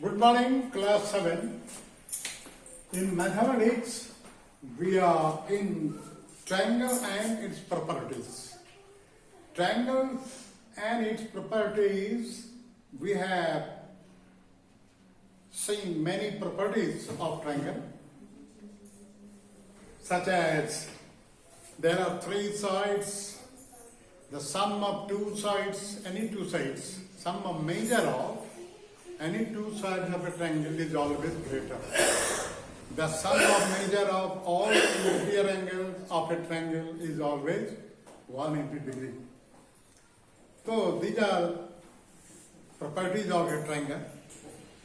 Good morning, class 7. In mathematics, we are in triangle and its properties. Triangle and its properties, we have seen many properties of triangle, such as there are three sides, the sum of two sides, any two sides, sum of measure of any two sides of a triangle is always greater. The sum of measure of all interior angles of a triangle is always 180 degree. So these are properties of a triangle.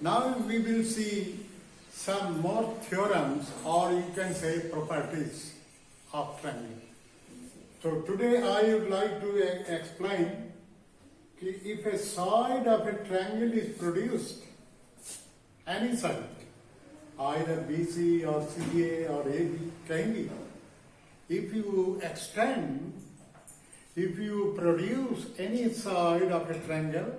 Now we will see some more theorems, or you can say properties of triangle. So today I would like to explain if a side of a triangle is produced, any side, either BC or CA or AB, can be, if you extend, if you produce any side of a triangle,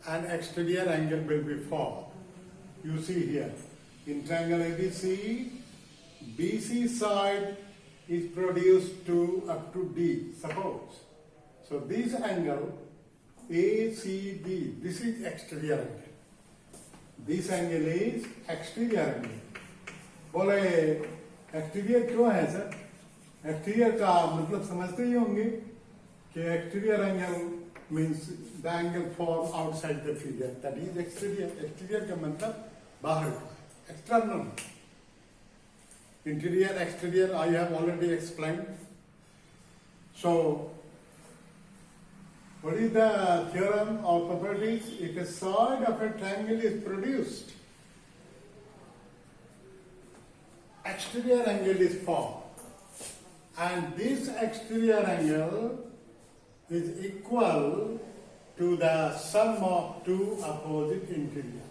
an exterior angle will be formed. You see here, in triangle ABC, BC side is produced to up to D, suppose. So this angle ACD, this is exterior angle. This angle is exterior angle. बोले exterior क्यों है sir? Exterior का मतलब समझते ही होंगे कि exterior angle means the angle formed outside the figure. That is exterior. Exterior का मतलब बाहर का, external. Interior, exterior, I have already explained. So, what is the theorem or properties? If a side of a triangle is produced, exterior angle is formed, and this exterior angle is equal to the sum of two opposite interior.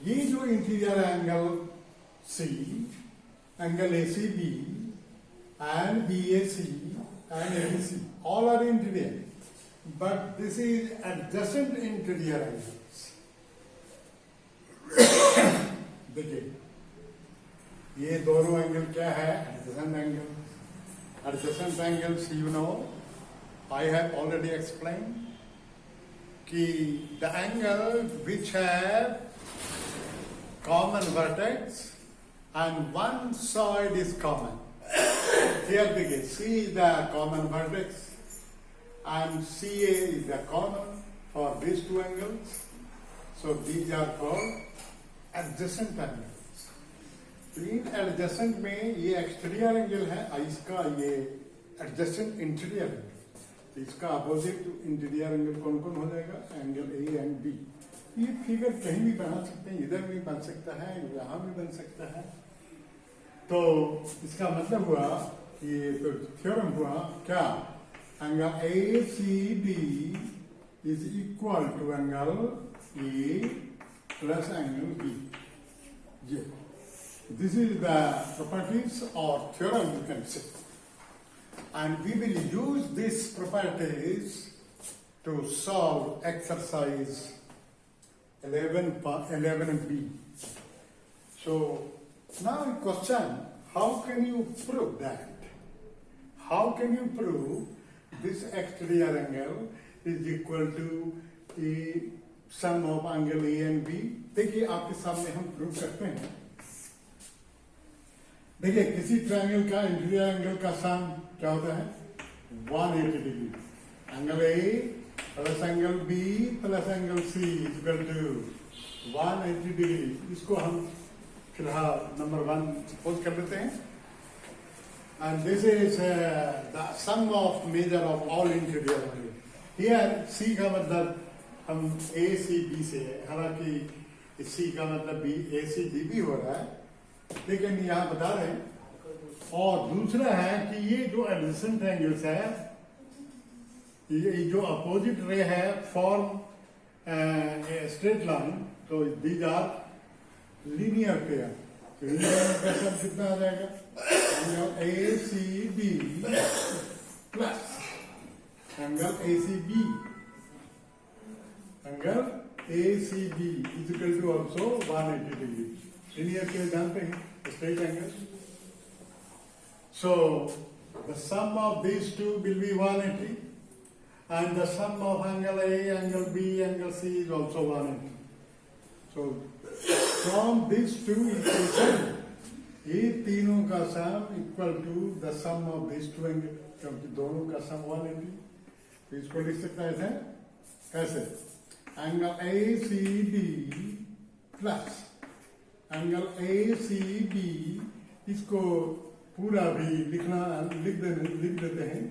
ये जो interior angle C, angle ACB, and BAC, and ABC, all are interior. But this is adjacent interior angles. देखिए, ये दोनों angle क्या है? Adjacent angles. Adjacent angles, you know, I have already explained कि the angle which have common vertex and one side is common. Here देखिए, C is the common vertex and CA is the common for these two angles. So these are called adjacent angles. तो इन adjacent में ये exterior angle है, इसका ये adjacent interior angle. तो इसका opposite interior angle कौन कौन हो जाएगा? Angle A and B. ये फिगर कहीं भी बना सकते हैं, इधर भी बन सकता है, यहाँ भी बन सकता है. तो इसका मतलब हुआ, ये तो थ्योरम हुआ क्या? Angle ACD is equal to angle A plus angle B. Yeah. This is the properties or theorem you can say. And we will use these properties to solve exercise 11B. So now a question, how can you prove that? How can you prove this exterior angle is equal to the sum of angle A and B? देखिए आपके सामने हम prove करते हैं. देखिए किसी triangle का interior angle का सम क्या होता है? 180 degree. Angle A plus angle B plus angle C is equal to 180 degree. इसको हम फिलहाल नंबर 1 सपोज कर लेते हैं. And this is the sum of measure of all interior angles. Here C का मतलब हम ACB से है, हालांकि C का मतलब ACDB हो रहा है, लेकिन यहाँ बता रहे हैं. और दूसरा है कि ये जो एडजेसेंट एंगल्स है, ये जो अपोजिट रे है फॉर्म स्ट्रेट लाइन, तो these are linear pair. Linear pair कितना आ जाएगा? ACB plus angle ACB, angle ACB is equal to also 180 degree. Linear scale जानते हैं, straight angle. So the sum of these two will be 180, and the sum of angle A, angle B, angle C is also 180. So from these two equations, ये तीनों का sum equal to the sum of this two angle, क्योंकि दोनों का सम 180. तो इसको लिख सकता है कैसे? Angle A C B plus angle A C B, इसको पूरा भी लिख देते हैं,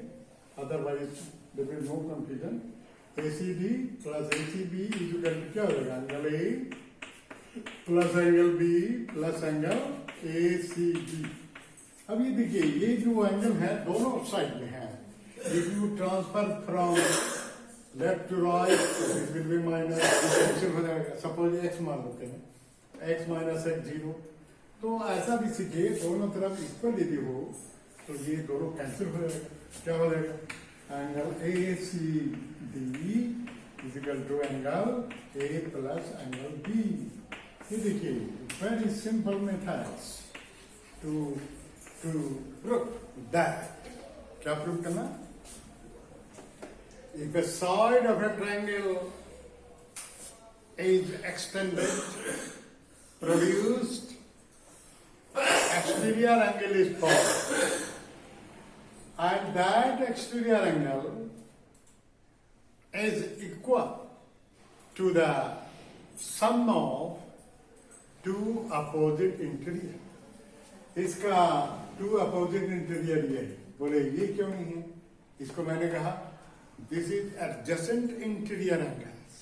otherwise there is no confusion. A C D plus A C B is equal to क्या हो जाएगा? Angle A plus angle B plus angle A C B. अब ये देखिए, ये जो एंगल है दोनों साइड में है. If you transfer from left to right, it will be minus, cancel हो जाएगा. सपोज एक्स मान लेते हैं, एक्स माइनस एक्स 0. तो ऐसा भी सीखिए, दोनों तरफ इक्वल यदि हो तो ये दोनों कैंसिल हो जाएगा. क्या हो जाएगा? Angle A C D is equal to angle A plus angle B. ये देखिए, very simple methods to prove that. क्या प्रूव करना? If a side of a triangle is extended, produced, exterior angle is formed, and that exterior angle is equal to the sum of two opposite interior. इसका two opposite interior ये है. बोले ये क्यों नहीं है? इसको मैंने कहा this is adjacent interior angles.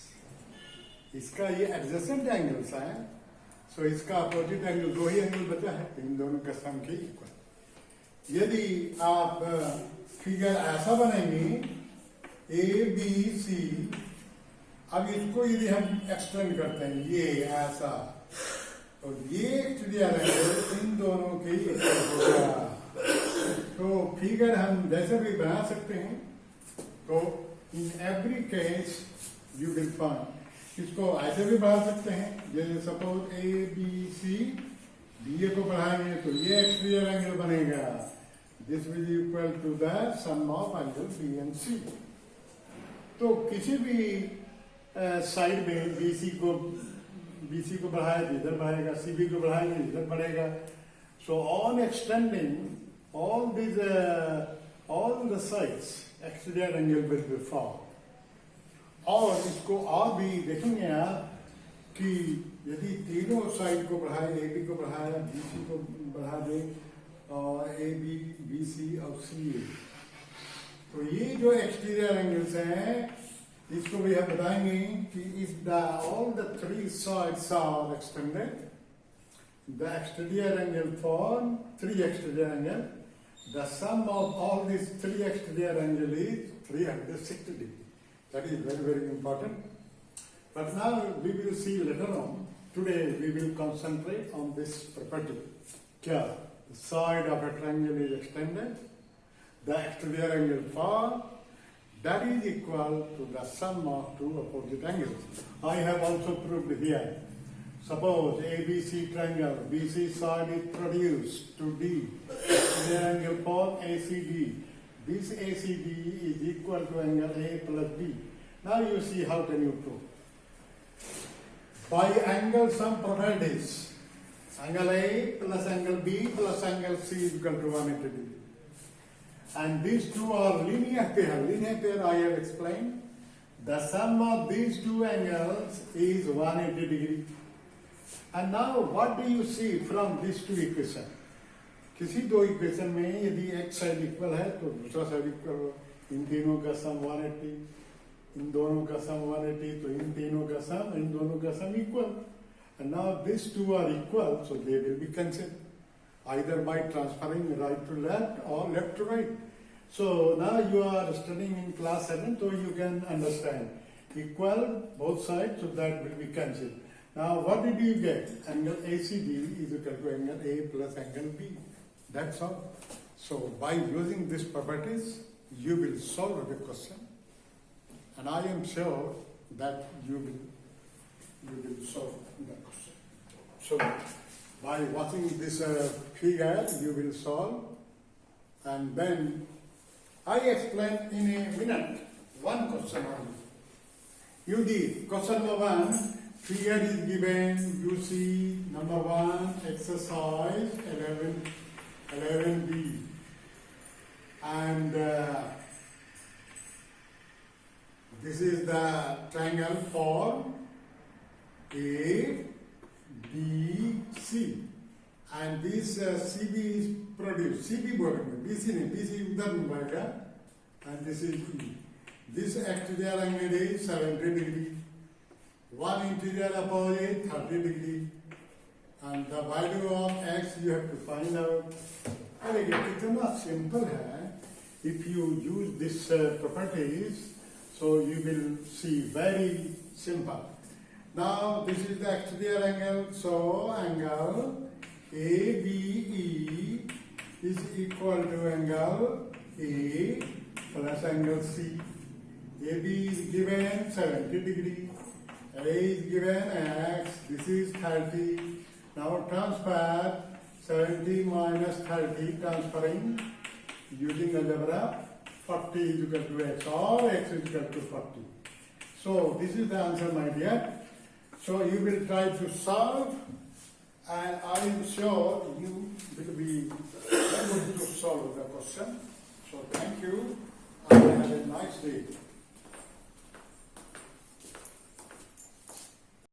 इसका ये एडजेसेंट एंगल्स है. सो इसका अपोजिट एंगल, दो ही एंगल बचा है, इन दोनों का सम के इक्वल. यदि आप फिगर ऐसा बनेंगे ए बी सी, अब इसको यदि हम एक्सटेंड करते हैं ये ऐसा, और ये एक्सटीरियर एंगल इन दोनों के इक्वल होगा. तो फिगर हम जैसे भी बना सकते हैं. तो in every case you will find, इसको ऐसे भी बढ़ा सकते हैं. जैसे suppose A B C, B A को बढ़ाएंगे तो ये एक्सटीरियर एंगल बनेगा. This will equal to the sum of angle B and C. तो किसी भी साइड में बीसी को बढ़ाए तो इधर बढ़ेगा, सीबी को बढ़ाएंगे इधर बढ़ेगा. So on extending all the sides exterior angle will be form. और इसको और भी देखेंगे आप कि यदि तीनों साइड को बढ़ाए, ए बी को बढ़ाया, बी सी को बढ़ा दे, और ए बी बी सी और सी ए, तो ये जो एक्सटीरियर एंगल्स हैं इसको भी हम बताएंगे कि if the all the three sides are extended, the exterior angle form three exterior angle. The sum of all these three exterior angle is 360 degree. That is very, very important. But now we will see later on. Today we will concentrate on this property. Kya? The side of a triangle is extended, the exterior angle formed, that is equal to the sum of two opposite angles. I have also proved here. Suppose ABC triangle, BC side is produced to D. The angle form ACD. This ACD is equal to angle A plus B. Now you see how can you prove. By angle sum properties, angle A plus angle B plus angle C is equal to 180 degree. And these two are linear pair. Linear pair I have explained. The sum of these two angles is 180 degree. And now what do you see from these two equation? किसी दो equation में यदि एक side equal है तो दूसरा side equal हो. इन तीनों का सम 180, इन दोनों का सम 180, तो इन तीनों का सम, इन दोनों का sum equal. And now these two are equal, so they will be cancelled either by transferring right to left or left to right. So now you are studying in class 7, so you can understand equal both sides, so that will be cancelled. Now what did you get? Angle ACD is equal to angle A plus angle B. That's all. So by using these properties, you will solve the question. And I am sure that you will you will solve the question. So by watching this figure, you will solve, and then I explain in a minute one question only. You did question number 1, figure is given, you see number 1, exercise 11B, and this is the triangle form A, B, C, and this CB is produced. CB boarding, BC उधर बनेगा, and this is E. This exterior angle is 70 degree. One interior opposite 30 degree, and the value of x you have to find out. अरे ये कितना simple है. If you use this properties, so you will see very simple. Now this is the exterior angle, so angle ABE is equal to angle A plus angle C. AB is given 70 degree, A is given x, this is 30. Now transfer 70 minus 30, transferring using algebra, 40 is equal to x, or x is equal to 40. So this is the answer, my dear. So you will try to solve, and I am sure you will be able to solve the question. So thank you, and have a nice day.